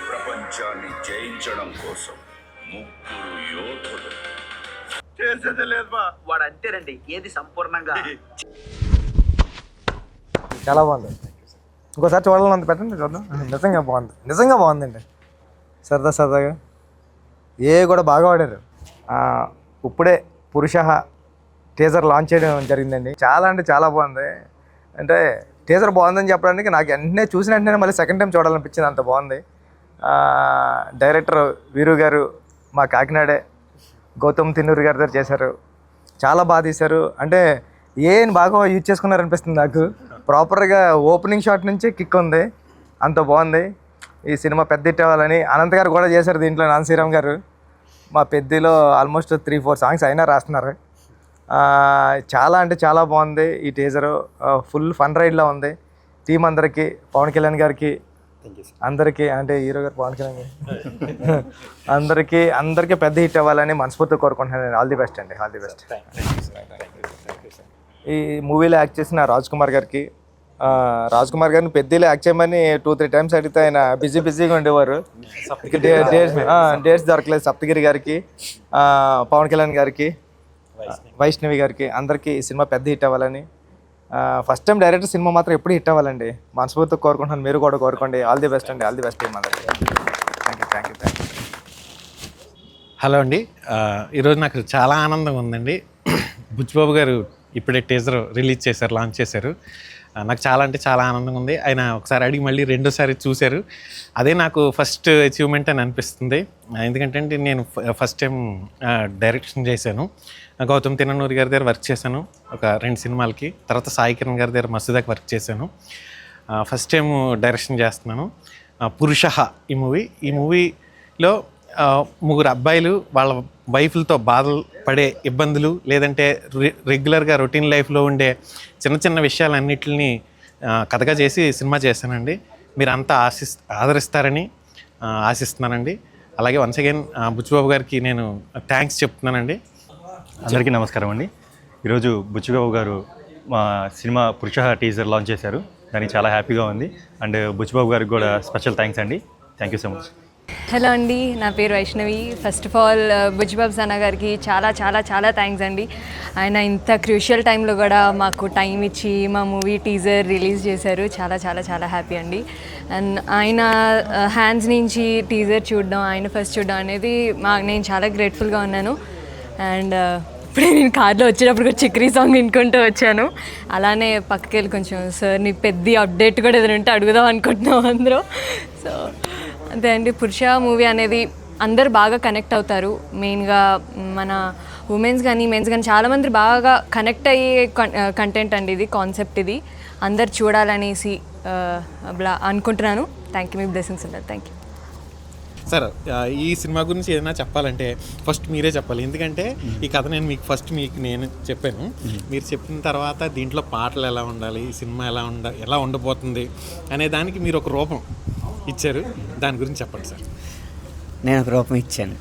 ప్రపంచాన్ని జయించడం కోసం ముగ్గురు యోధులు చేసేది లేదు బా. వాడు అంతేనండి, ఏది సంపూర్ణంగా. చాలా బాగుంది. ఇంకోసారి చూడాలంత పెట్టండి, చూద్దాం. నిజంగా బాగుందండి. సరదాగా కూడా బాగా ఆడారు. ఇప్పుడే పురుష టీజర్ లాంచ్ చేయడం జరిగిందండి. చాలా బాగుంది. అంటే టీజర్ బాగుందని చెప్పడానికి నాకు చూసిన వెంటనే మళ్ళీ సెకండ్ టైం చూడాలనిపించింది, అంత బాగుంది. డైరెక్టర్ వీరు గారు మా కాకినాడే, గౌతమ్ తిన్నూరి గారి దగ్గర చేశారు. చాలా బాగా తీశారు. అంటే బాగా యూజ్ చేసుకున్నారనిపిస్తుంది నాకు. ప్రాపర్గా ఓపెనింగ్ షాట్ నుంచి కిక్ ఉంది, అంత బాగుంది. ఈ సినిమా పెద్ద హిట్ అవ్వాలని అనంత్ గారు కూడా చేశారు. దీంట్లో నాన్సీరామ్ గారు మా పెద్దలో ఆల్మోస్ట్ 3-4 సాంగ్స్ అయినా రాస్తున్నారు. చాలా బాగుంది ఈ టీజరు. ఫుల్ ఫన్ రైడ్లా ఉంది. టీం అందరికీ, పవన్ కళ్యాణ్ గారికి అందరికీ, అంటే హీరో గారు పవన్ కళ్యాణ్ గారు అందరికీ పెద్ద హిట్ అవ్వాలని మనస్ఫూర్తిగా కోరుకుంటున్నాను. ఆల్ ది బెస్ట్ అండి, ఆల్ ది బెస్ట్. ఈ మూవీలో యాక్ట్ చేసిన రాజ్ కుమార్ గారిని పెద్దలో యాక్ట్ చేయమని 2-3 టైమ్స్ అడిగితే ఆయన బిజీగా ఉండేవారు. డేట్స్ దొరకలేదు. సప్తగిరి గారికి, పవన్ కళ్యాణ్ గారికి, వైష్ణవి గారికి అందరికీ ఈ సినిమా పెద్ద హిట్ అవ్వాలని, ఫస్ట్ టైం డైరెక్టర్ సినిమా మాత్రం ఎప్పుడు హిట్ అవ్వాలండి మనస్ఫూర్తిగా కోరుకుంటున్నాను. మీరు కూడా కోరుకోండి. ఆల్ ది బెస్ట్ అండి, ఆల్ ది బెస్ట్ టీమ్ అందరికీ. Thank you. హలో అండి, ఈరోజు నాకు చాలా ఆనందంగా ఉందండి. బుచ్చిబాబు గారు ఇప్పుడే టీజర్ రిలీజ్ చేశారు, లాంచ్ చేశారు. నాకు చాలా ఆనందంగా ఉంది. ఆయన ఒకసారి అడిగి మళ్ళీ రెండోసారి చూశారు. అదే నాకు ఫస్ట్ అచీవ్మెంట్ అని అనిపిస్తుంది. ఎందుకంటే నేను ఫస్ట్ టైం డైరెక్షన్ చేశాను. గౌతమ్ తిన్నూరి గారి దగ్గర వర్క్ చేశాను ఒక 2 సినిమాలకి. తర్వాత సాయి కిరణ్ గారి దగ్గర మస్తుదాకి వర్క్ చేశాను. ఫస్ట్ టైం డైరెక్షన్ చేస్తున్నాను. పురుష ఈ మూవీలో 3 అబ్బాయిలు వాళ్ళ వైఫ్లతో బాధలు పడే ఇబ్బందులు, లేదంటే రెగ్యులర్గా రొటీన్ లైఫ్లో ఉండే చిన్న విషయాలన్నిటిని కథగా చేసి సినిమా చేశానండి. మీరు అంతా ఆదరిస్తారని ఆశిస్తున్నానండి. అలాగే వన్స్ అగైన్ బుచ్చిబాబు గారికి నేను థ్యాంక్స్ చెప్తున్నానండి. అందరికీ నమస్కారం అండి. ఈరోజు బుచ్చిబాబు గారు మా సినిమా పురుష టీజర్ లాంచ్ చేశారు. దానికి చాలా హ్యాపీగా ఉంది. అండ్ బుచ్చిబాబు గారికి కూడా స్పెషల్ థ్యాంక్స్ అండి. Thank you so much. Hello అండి, నా పేరు Vaishnavi. First of all Buchibabu Sana గారికి చాలా థ్యాంక్స్ అండి. ఆయన ఇంత క్రూషియల్ టైంలో కూడా మాకు టైం ఇచ్చి మా మూవీ టీజర్ రిలీజ్ చేశారు. చాలా హ్యాపీ అండి. అండ్ ఆయన హ్యాండ్స్ నుంచి టీజర్ చూడడం, ఆయన ఫస్ట్ చూడడం అనేది నేను చాలా గ్రేట్ఫుల్గా ఉన్నాను. అండ్ ఇప్పుడే నేను కార్లో వచ్చేటప్పుడు కూడా చిక్రీ సాంగ్ వినుకుంటూ వచ్చాను. అలానే పక్కకి వెళ్ళి కొంచెం సార్ నీ పెద్ద అప్డేట్ కూడా ఏదైనా ఉంటే అడుగుదాం అనుకుంటున్నాం అందరూ. సో అంతే అండి. పురుష మూవీ అనేది అందరు బాగా కనెక్ట్ అవుతారు. మెయిన్గా మన ఉమెన్స్ కానీ మెన్స్ కానీ చాలామంది బాగా కనెక్ట్ అయ్యే కంటెంట్ అండి ఇది, కాన్సెప్ట్ ఇది. అందరు చూడాలనేసి అనుకుంటున్నాను. థ్యాంక్ యూ, మీ బ్లెస్సింగ్స్ ఉంటారు. Thank you sir. ఈ సినిమా గురించి ఏదైనా చెప్పాలంటే ఫస్ట్ మీరే చెప్పాలి. ఎందుకంటే ఈ కథ నేను చెప్పాను. మీరు చెప్పిన తర్వాత దీంట్లో పాటలు ఎలా ఉండాలి, ఈ సినిమా ఎలా ఉండబోతుంది అనే దానికి మీరు ఒక రూపం ఇచ్చారు. దాని గురించి చెప్పండి సార్. నేను ఒక రూపం ఇచ్చాను.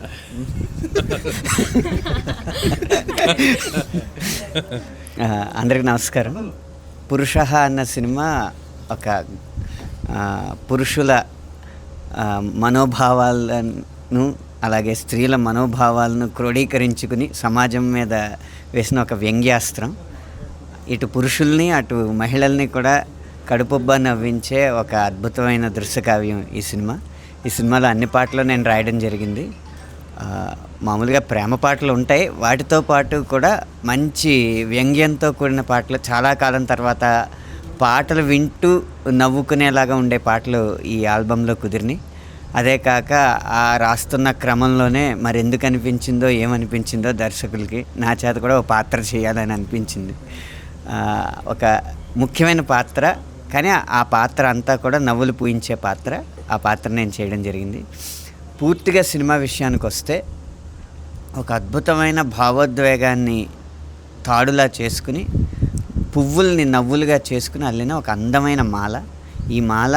అందరికీ నమస్కారం. పురుష అన్న సినిమా ఒక పురుషుల మనోభావాలను అలాగే స్త్రీల మనోభావాలను క్రోడీకరించుకుని సమాజం మీద వేసిన ఒక వ్యంగ్యాస్త్రం. ఇటు పురుషుల్ని అటు మహిళల్ని కూడా కడుపుబ్బా నవ్వించే ఒక అద్భుతమైన దృశ్యకావ్యం ఈ సినిమాలో అన్ని పాటలు నేను రాయడం జరిగింది. మామూలుగా ప్రేమ పాటలు ఉంటాయి, వాటితో పాటు కూడా మంచి వ్యంగ్యంతో కూడిన పాటలు, చాలా కాలం తర్వాత పాటలు వింటూ నవ్వుకునేలాగా ఉండే పాటలు ఈ ఆల్బంలో కుదిరినాయి. అదే కాక ఆ రాస్తున్న క్రమంలోనే మరి ఎందుకు అనిపించిందో ఏమనిపించిందో దర్శకులకి నా చేత కూడా ఒక పాత్ర చేయాలని అనిపించింది. ఒక ముఖ్యమైన పాత్ర, కానీ ఆ పాత్ర అంతా కూడా నవ్వులు పూయించే పాత్ర. ఆ పాత్ర నేను చేయడం జరిగింది. పూర్తిగా సినిమా విషయానికి వస్తే ఒక అద్భుతమైన భావోద్వేగాన్ని తాడులా చేసుకుని పువ్వుల్ని నవ్వులుగా చేసుకుని అల్లిన ఒక అందమైన మాల. ఈ మాల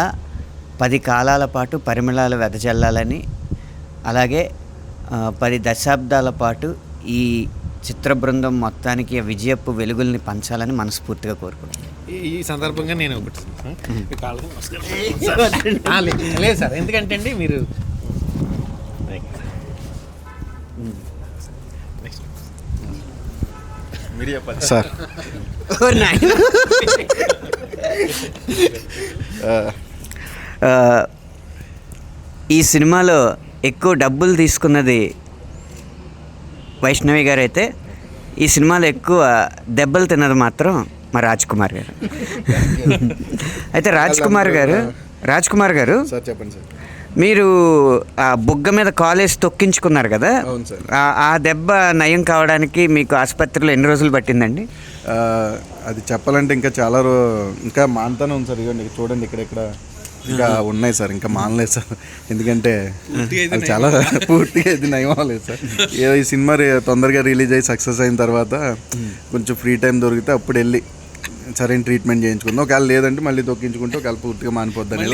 10 కాలాల పాటు పరిమళాలు వెదజల్లాలని, అలాగే 10 దశాబ్దాల పాటు ఈ చిత్ర బృందం మొత్తానికి విజయపు వెలుగుల్ని పంచాలని మనస్ఫూర్తిగా కోరుకుంటున్నాను. ఈ సందర్భంగా నేను ఒకటి మీ కాళ్ళకి నమస్కారం. లేదు సార్, ఎందుకంటే అండి మీరు సార్ ఈ సినిమాలో ఎక్కువ డబ్బులు తీసుకున్నది వైష్ణవి గారు అయితే ఈ సినిమాలో ఎక్కువ దెబ్బలు తిన్నది మాత్రం మా రాజ్ కుమార్ గారు. అయితే రాజ్ కుమార్ గారు సార్ చెప్పండి సార్. మీరు ఆ బుగ్గ మీద కాలేజ్ తొక్కించుకున్నారు కదా, అవును సార్. ఆ దెబ్బ నయం కావడానికి మీకు ఆసుపత్రిలో ఎన్ని రోజులు పట్టిందండి? అది చెప్పాలంటే ఇంకా చాలా ఇంకా మానుతానే ఉంది సార్. ఇదిగోండి చూడండి, ఇక్కడెక్కడ ఇంకా ఉన్నాయి సార్, ఇంకా మానలేదు సార్. ఎందుకంటే అది చాలా పూర్తిగా ఇది నయం అవ్వలేదు సార్. ఏదో ఈ సినిమా తొందరగా రిలీజ్ అయ్యి సక్సెస్ అయిన తర్వాత కొంచెం ఫ్రీ టైం దొరికితే అప్పుడు వెళ్ళి సరైన ట్రీట్మెంట్ చేయించుకుందాం. ఒకవేళ లేదంటే మళ్ళీ తొక్కించుకుంటే ఒకవేళ పూర్తిగా మానిపోద్దని.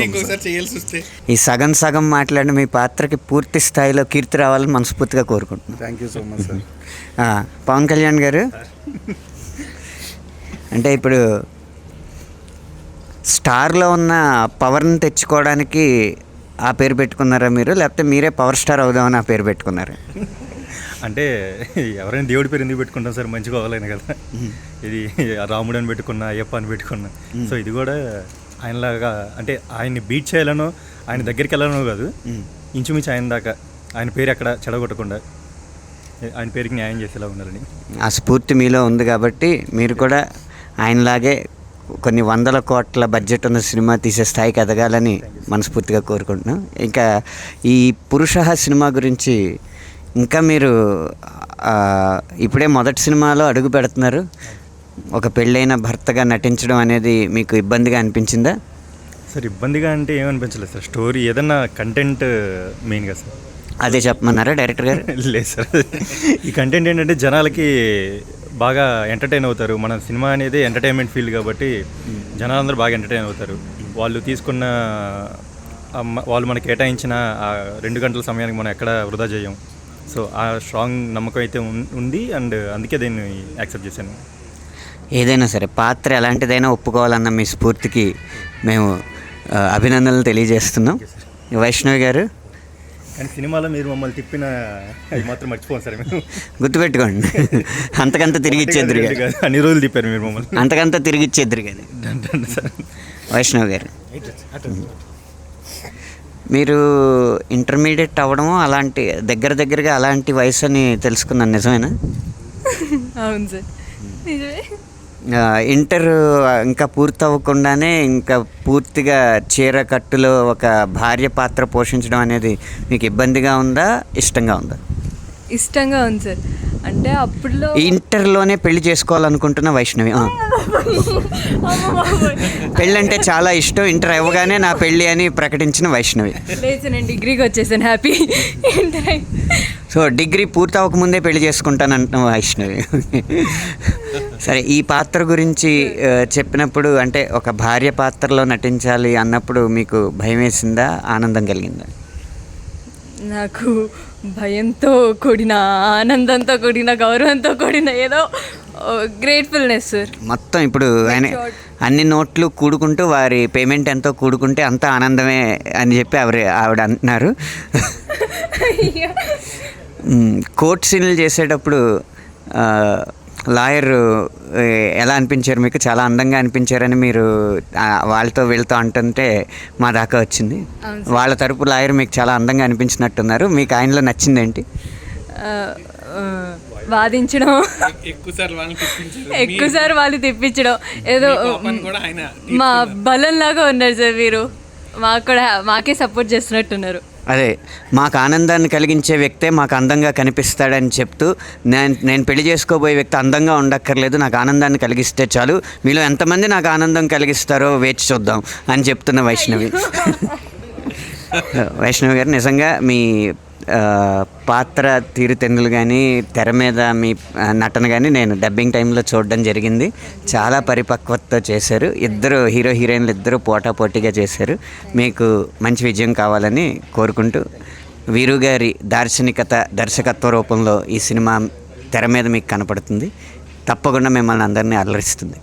ఈ సగం మాట్లాడిన మీ పాత్రకి పూర్తి స్థాయిలో కీర్తి రావాలని మనస్ఫూర్తిగా కోరుకుంటున్నాను. Thank you so much sir. Pawan Kalyan గారు, అంటే ఇప్పుడు స్టార్లో ఉన్న పవర్ని తెచ్చుకోవడానికి ఆ పేరు పెట్టుకున్నారా మీరు, లేకపోతే మీరే పవర్ స్టార్ అవుదామని ఆ పేరు పెట్టుకున్నారా? అంటే ఎవరైనా దేవుడి పేరు ఎందుకు పెట్టుకుంటాం సార్, మంచిగా అవ్వాలని కదా. ఇది రాముడు అని పెట్టుకున్నా, అయ్యప్ప అని పెట్టుకున్నా. సో ఇది కూడా ఆయనలాగా, అంటే ఆయన్ని బీట్ చేయాలనో ఆయన దగ్గరికి వెళ్ళాలనో కాదు, ఇంచుమించు ఆయన దాకా ఆయన పేరు ఎక్కడ చెడగొట్టకుండా ఆయన పేరుకి న్యాయం చేసేలా ఉండాలని ఆ స్ఫూర్తి మీలో ఉంది. కాబట్టి మీరు కూడా ఆయనలాగే కొన్ని 100 కోట్ల బడ్జెట్ ఉన్న సినిమా తీసే స్థాయికి ఎదగాలని మనస్ఫూర్తిగా కోరుకుంటున్నాం. ఇంకా ఈ పురుష సినిమా గురించి ఇంకా మీరు ఇప్పుడే మొదటి సినిమాలో అడుగు పెడుతున్నారు. ఒక పెళ్ళైన భర్తగా నటించడం అనేది మీకు ఇబ్బందిగా అనిపించిందా? సార్ ఇబ్బందిగా అంటే ఏమనిపించలేదు సార్. స్టోరీ ఏదన్నా కంటెంట్ మెయిన్గా సార్. అదే చెప్పమన్నారా డైరెక్టర్ గారు? లేదు సార్, ఈ కంటెంట్ ఏంటంటే జనాలకి బాగా ఎంటర్టైన్ అవుతారు. మన సినిమా అనేది ఎంటర్టైన్మెంట్ ఫీల్డ్ కాబట్టి జనాలందరూ బాగా ఎంటర్టైన్ అవుతారు. వాళ్ళు తీసుకున్న వాళ్ళు మనకి కేటాయించిన ఆ 2 గంటల సమయానికి మనం ఎక్కడ వృధా చేయం. సో ఆ స్ట్రాంగ్ నమ్మకం అయితే ఉంది. అండ్ అందుకే దీన్ని యాక్సెప్ట్ చేశాను. ఏదైనా సరే పాత్ర ఎలాంటిదైనా ఒప్పుకోవాలన్న మీ స్ఫూర్తికి మేము అభినందనలు తెలియజేస్తున్నాం. వైష్ణవి గారు, కానీ సినిమాలో మీరు మమ్మల్ని తిప్పిన అది మాత్రం మర్చిపోం సార్. మేము గుర్తుపెట్టుకోండి, అంతకంత తిరిగి ఇచ్చేద్దరు కదా. అన్ని రోజులు తిప్పారు మీరు మమ్మల్ని, అంతకంత తిరిగి ఇచ్చేద్దరు కదా. సార్ వైష్ణవ్ గారు, మీరు ఇంటర్మీడియట్ అవ్వడము అలాంటి దగ్గరగా అలాంటి వయసు అని తెలుసుకున్నాను, నిజమేనా? అవును సార్, నిజమే. ఇంటర్ ఇంకా పూర్తి అవ్వకుండానే ఇంకా పూర్తిగా చీర కట్టులో ఒక భార్య పాత్ర పోషించడం అనేది మీకు ఇబ్బందిగా ఉందా, ఇష్టంగా ఉందా? ఇష్టంగా ఉంది సార్. అంటే అప్పుడులో ఇంటర్లోనే పెళ్లి చేసుకోవాలనుకుంటున్న వైష్ణవి. పెళ్ళంటే చాలా ఇష్టం, ఇంటర్ అవ్వగానే నా పెళ్ళి అని ప్రకటించిన వైష్ణవి. లేదు, నేను డిగ్రీకి వచ్చేసాను, హ్యాపీ. సో డిగ్రీ పూర్తి అవ్వకముందే పెళ్లి చేసుకుంటానంటున్న వైష్ణవి. సరే, ఈ పాత్ర గురించి చెప్పినప్పుడు, అంటే ఒక భార్య పాత్రలో నటించాలి అన్నప్పుడు మీకు భయం వేసిందా, ఆనందం కలిగిందా? నాకు భయంతో కూడిన, ఆనందంతో కూడిన, గౌరవంతో కూడిన ఏదో గ్రేట్ఫుల్నెస్ సార్. మొత్తం ఇప్పుడు ఆయన అన్ని నోట్లు కూడుకుంటూ వారి పేమెంట్ ఎంతో కూడుకుంటే అంత ఆనందమే అని చెప్పి ఆవిడ అంటున్నారు. కోర్ట్ సీన్లు చేసేటప్పుడు లాయర్ ఎలా అనిపించారు మీకు? చాలా అందంగా అనిపించారని మీరు వాళ్ళతో వీళ్ళతో అంటుంటే మా దాకా వచ్చింది. వాళ్ళ తరపు లాయర్ మీకు చాలా అందంగా అనిపించినట్టున్నారు. మీకు ఆయనలో నచ్చిందేంటి? వాదించడం, ఎక్కువసారి వాళ్ళు తెప్పించడం, ఏదో మా బలంలాగా ఉన్నారు సార్ మీరు. మాకే సపోర్ట్ చేస్తున్నట్టున్నారు. అదే, మాకు ఆనందాన్ని కలిగించే వ్యక్తే మాకు అందంగా కనిపిస్తాడని చెప్తూ, నేను పెళ్లి చేసుకోబోయే వ్యక్తి అందంగా ఉండక్కర్లేదు, నాకు ఆనందాన్ని కలిగిస్తే చాలు, మీలో ఎంతమంది నాకు ఆనందం కలిగిస్తారో వేచి చూద్దాం అని చెప్తున్న వైష్ణవి. వైష్ణవి గారు, నిజంగా మీ పాత్ర తీరుతెన్నులు కానీ తెర మీద మీ నటన కానీ నేను డబ్బింగ్ టైంలో చూడడం జరిగింది. చాలా పరిపక్వతతో చేశారు. ఇద్దరు హీరో హీరోయిన్లు ఇద్దరు పోటాపోటీగా చేశారు. మీకు మంచి విజయం కావాలని కోరుకుంటూ వీరు గారి దార్శనికత దర్శకత్వ రూపంలో ఈ సినిమా తెర మీద మీకు కనపడుతుంది. తప్పకుండా మిమ్మల్ని అందరినీ అలరిస్తుంది.